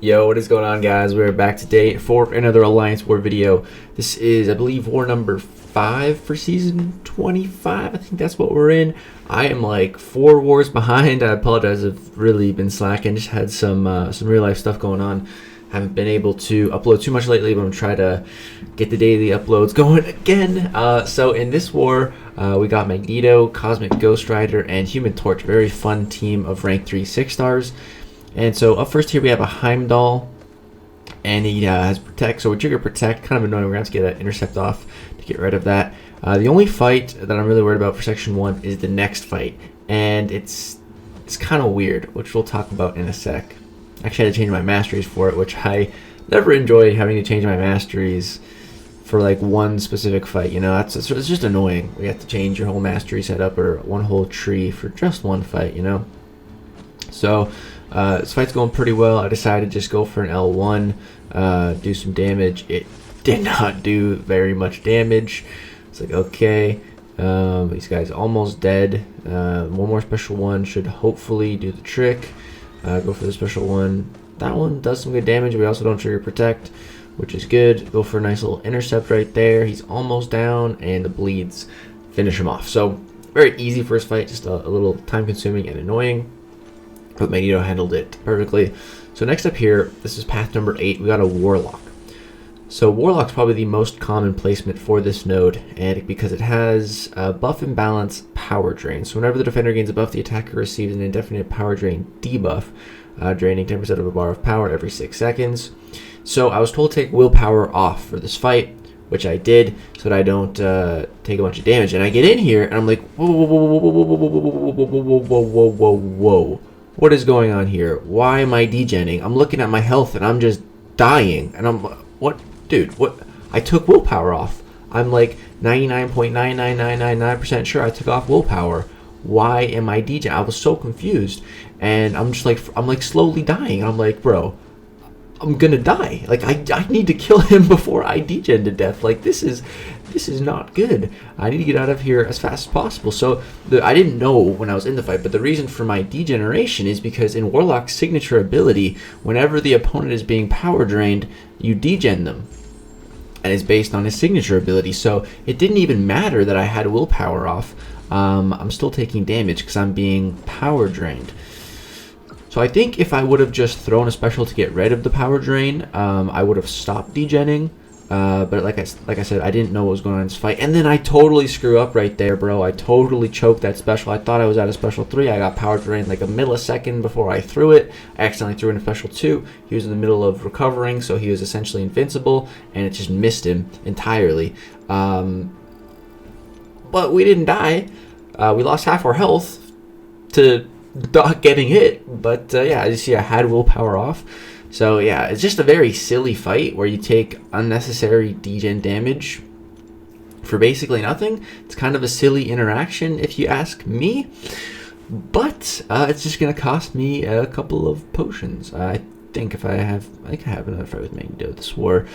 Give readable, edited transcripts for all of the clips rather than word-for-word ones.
Yo, what is going on, guys? We're back today for another Alliance War video. This is, I believe, war number 5 for season 25. I think that's what we're in. I am like 4 wars behind. I apologize, I've really been slacking. Just had some real life stuff going on. Haven't been able to upload too much lately, but I'm trying to get the daily uploads going again. So in this war, we got Magneto, Cosmic Ghost Rider, and Human Torch. Very fun team of rank 3 6-stars. And so up first here we have a Heimdall, and he has Protect, so we trigger Protect. Kind of annoying. We're going to have to get an Intercept off to get rid of that. The only fight that I'm really worried about for Section 1 is the next fight, and it's kind of weird, which we'll talk about in a sec. Actually, I had to change my masteries for it, which I never enjoy having to change my masteries for like one specific fight. You know, it's just annoying. We have to change your whole mastery setup or one whole tree for just one fight, you know? So this fight's going pretty well. I decided to just go for an L1, do some damage. It did not do very much damage. It's like, okay, these guys almost dead. One more special one should hopefully do the trick. Go for the special one. That one does some good damage. We also don't trigger Protect, which is good. Go for a nice little Intercept right there. He's almost down, and the bleeds finish him off. So very easy first fight, just a little time consuming and annoying. But Magneto handled it perfectly. So next up here, this is path number 8. We got a Warlock. So Warlock's probably the most common placement for this node, and because it has buff imbalance power drain. So whenever the defender gains a buff, the attacker receives an indefinite power drain debuff, draining 10% of a bar of power every 6 seconds. So I was told to take willpower off for this fight, which I did, so that I don't take a bunch of damage. And I get in here, and I'm like, whoa, whoa, whoa, whoa, whoa, whoa, whoa, whoa, whoa, whoa, whoa, whoa, whoa. What is going on here? Why am I degenning? I'm looking at my health, and I'm just dying. And I'm, what? Dude, what? I took willpower off. I'm like 99.99999% sure I took off willpower. Why am I degenning? I was so confused, and I'm just like, I'm like slowly dying. And I'm like, bro, I'm gonna die. Like I need to kill him before I degen to death. Like this is not good. I need to get out of here as fast as possible. So I didn't know when I was in the fight, but the reason for my degeneration is because in Warlock's signature ability, whenever the opponent is being power drained, you degen them. And it's based on his signature ability. So it didn't even matter that I had willpower off. I'm still taking damage because I'm being power drained. So I think if I would have just thrown a special to get rid of the power drain, I would have stopped degenning. But like I said, I didn't know what was going on in this fight. And then I totally screw up right there, bro. I totally choked that special. I thought I was at a special 3. I got power drained like a millisecond before I threw it. I accidentally threw in a special 2. He was in the middle of recovering, so he was essentially invincible, and it just missed him entirely. But we didn't die. We lost half our health to not getting hit. But yeah, as you see, I had willpower off. So yeah, it's just a very silly fight where you take unnecessary degen damage for basically nothing. It's kind of a silly interaction if you ask me, but it's just gonna cost me a couple of potions. I think I have another fight with Magneto this war.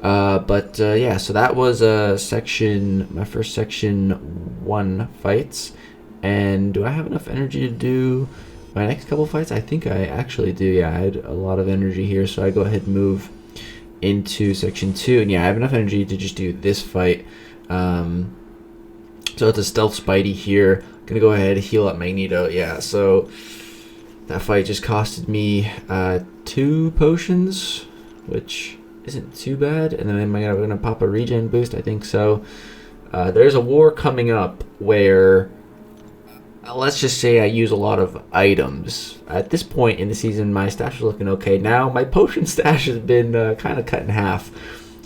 Yeah, so that was my first section 1 fights. And do I have enough energy to do my next couple fights? I think I actually do. Yeah, I had a lot of energy here, so I go ahead and move into section 2. And yeah, I have enough energy to just do this fight. So it's a stealth Spidey here. Gonna go ahead and heal up Magneto. Yeah, so that fight just costed me 2 potions, which isn't too bad. And then I'm gonna pop a regen boost, I think so. There's a war coming up where, let's just say I use a lot of items. At this point in the season, my stash is looking okay. Now, my potion stash has been kind of cut in half.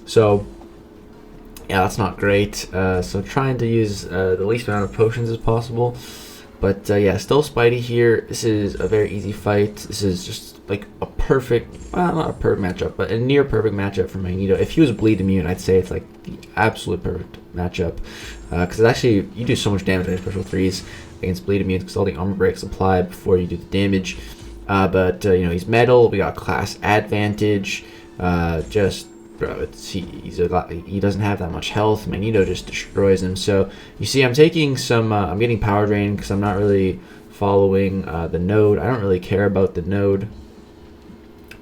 So, yeah, that's not great. So trying to use the least amount of potions as possible. But, yeah, still Spidey here. This is a very easy fight. This is just like a perfect, well, not a perfect matchup, but a near perfect matchup for Magneto. If he was bleed immune, I'd say it's like the absolute perfect matchup. Because actually, you do so much damage on special 3s against bleed immune because all the armor breaks apply before you do the damage. You know, he's metal. We got class advantage. Just bro, he doesn't have that much health. Magneto just destroys him. So you see, I'm taking some. I'm getting power drain because I'm not really following the node. I don't really care about the node.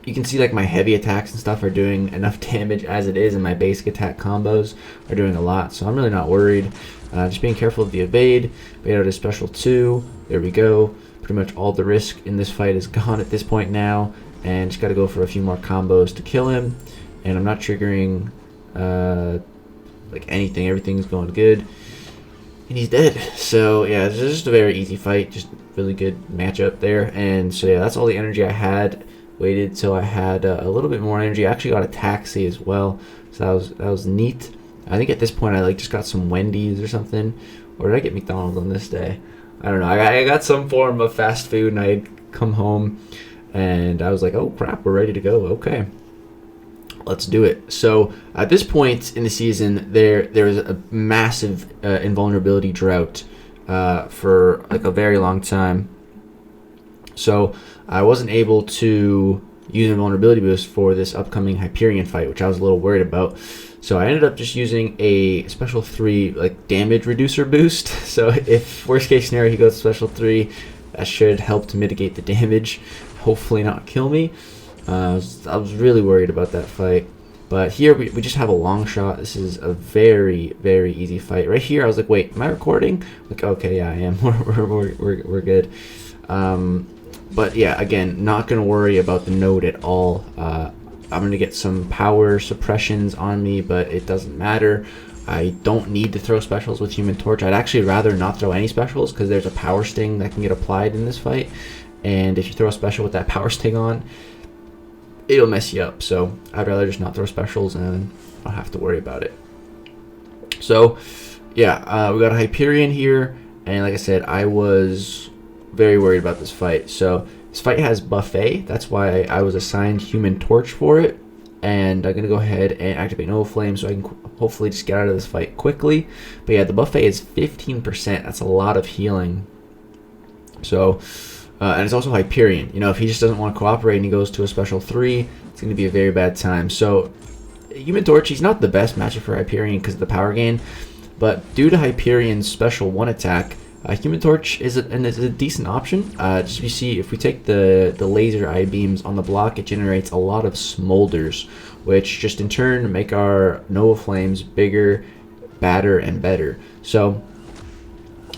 you can see like my heavy attacks and stuff are doing enough damage as it is, and my basic attack combos are doing a lot, so I'm really not worried. Just being careful of the evade, bait out his special 2, there we go. Pretty much all the risk in this fight is gone at this point now, and just got to go for a few more combos to kill him, and I'm not triggering like anything, everything's going good, and he's dead. So yeah, it's just a very easy fight, just really good matchup there. And so yeah, that's all the energy I had. Waited till I had a little bit more energy. I actually got a taxi as well, so that was neat. I think at this point I like just got some Wendy's or something, or did I get McDonald's on this day? I don't know. I got some form of fast food, and I had come home and I was like, oh crap, we're ready to go. Okay, let's do it. So at this point in the season, there is a massive invulnerability drought for like a very long time. So I wasn't able to use an invulnerability boost for this upcoming Hyperion fight, which I was a little worried about. So I ended up just using a special 3 like damage reducer boost. So if worst case scenario he goes to special 3, that should help to mitigate the damage, hopefully not kill me. I was really worried about that fight. But here we just have a long shot. This is a very, very easy fight. Right here I was like, wait, am I recording? Like, okay, yeah, I am. We're good. But yeah, again, not going to worry about the node at all. I'm going to get some power suppressions on me, but it doesn't matter. I don't need to throw specials with Human Torch. I'd actually rather not throw any specials, because there's a power sting that can get applied in this fight. And if you throw a special with that power sting on, it'll mess you up. So I'd rather just not throw specials, and I don't have to worry about it. So yeah, we got a Hyperion here. And like I said, I was very worried about this fight. So this fight has buffet, that's why I was assigned Human Torch for it, and I'm gonna go ahead and activate Nova Flame so I can hopefully just get out of this fight quickly. But yeah, the buffet is 15%. That's a lot of healing. So and it's also Hyperion. You know, if he just doesn't want to cooperate and he goes to a special 3, it's gonna be a very bad time. So Human Torch, he's not the best matchup for Hyperion because of the power gain, but due to Hyperion's special 1 attack, Human Torch is a decent option. Just you see, if we take the laser eye beams on the block, it generates a lot of smolders, which just in turn make our Nova Flames bigger, badder, and better. So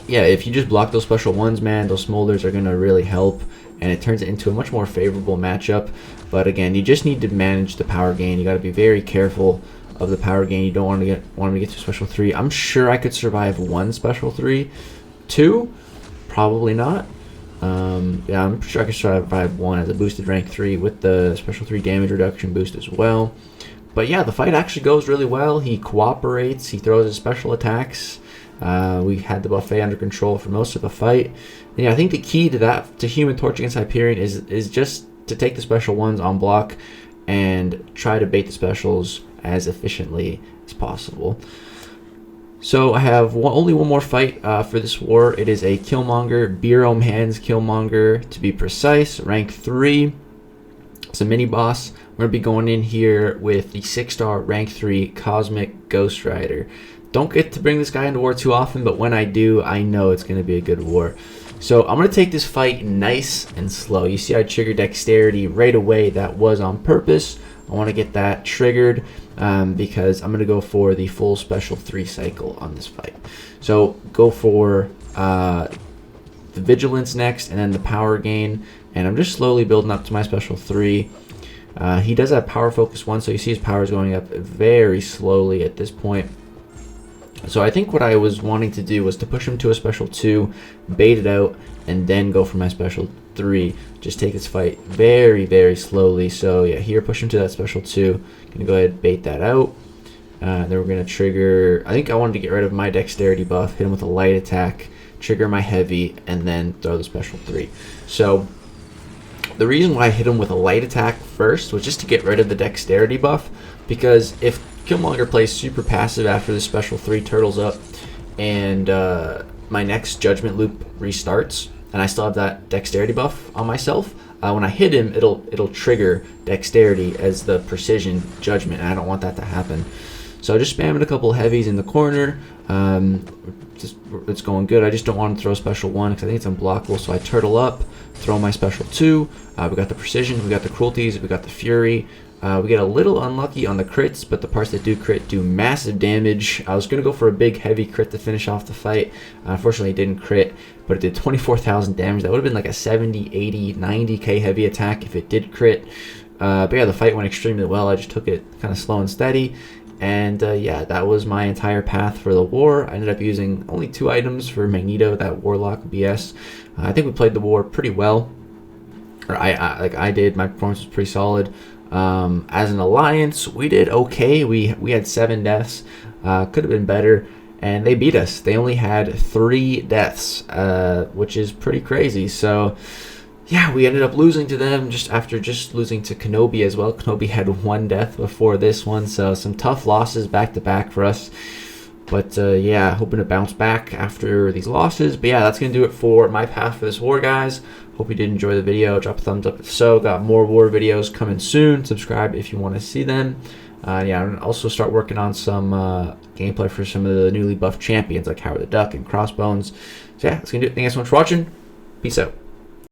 yeah, if you just block those special 1s, man, those smolders are going to really help, and it turns it into a much more favorable matchup. But again, you just need to manage the power gain. You got to be very careful of the power gain. You don't want to get to special 3. I'm sure I could survive 1 special 3. 2, probably not. Yeah, I'm sure I could survive 1 as a boosted rank 3 with the special 3 damage reduction boost as well. But yeah, the fight actually goes really well. He cooperates, he throws his special attacks. We had the buffet under control for most of the fight. And yeah, I think the key to Human Torch against Hyperion is just to take the special 1s on block and try to bait the specials as efficiently as possible. So I have only one more fight for this war. It is a Killmonger, Beroman's Killmonger to be precise, rank 3. It's a mini boss. We're going to be going in here with the 6-star rank 3 Cosmic Ghost Rider. Don't get to bring this guy into war too often, but when I do, I know it's going to be a good war. So I'm going to take this fight nice and slow. You see I triggered Dexterity right away. That was on purpose. I want to get that triggered because I'm going to go for the full special 3 cycle on this fight. So go for the Vigilance next, and then the power gain. And I'm just slowly building up to my special 3. He does have power focus 1, so you see his power is going up very slowly at this point. So I think what I was wanting to do was to push him to a special 2, bait it out, and then go for my special 3. Just take this fight very, very slowly. So yeah, here push him to that special 2. Gonna go ahead and bait that out. Then we're gonna trigger. I think I wanted to get rid of my dexterity buff, hit him with a light attack, trigger my heavy, and then throw the special 3. So the reason why I hit him with a light attack first was just to get rid of the dexterity buff, because if Killmonger plays super passive after this special 3 turtles up, and my next judgment loop restarts, and I still have that dexterity buff on myself, when I hit him, it'll trigger dexterity as the precision judgment, and I don't want that to happen. So just spamming a couple heavies in the corner. It's going good. I just don't want to throw a special 1 because I think it's unblockable. So I turtle up, throw my special 2. We got the precision, we got the cruelties, we got the fury. We get a little unlucky on the crits, but the parts that do crit do massive damage. I was going to go for a big heavy crit to finish off the fight. Unfortunately, it didn't crit, but it did 24,000 damage. That would have been like a 70, 80, 90k heavy attack if it did crit. But yeah, the fight went extremely well. I just took it kind of slow and steady. And yeah, that was my entire path for the war. I ended up using only 2 items for Magneto, that Warlock BS. I think we played the war pretty well. Or I did. My performance was pretty solid. As an alliance, we did okay. We had 7 deaths. Could have been better. And they beat us. They only had 3 deaths, which is pretty crazy. So yeah, we ended up losing to them just after losing to Kenobi as well. Kenobi had 1 death before this one, so some tough losses back to back for us. But yeah, hoping to bounce back after these losses. But yeah, that's going to do it for my path for this war, guys. Hope you did enjoy the video. Drop a thumbs up if so. Got more war videos coming soon. Subscribe if you want to see them. Yeah, I'm gonna also start working on some gameplay for some of the newly buffed champions like Howard the Duck and Crossbones. So yeah, that's going to do it. Thank you guys so much for watching. Peace out.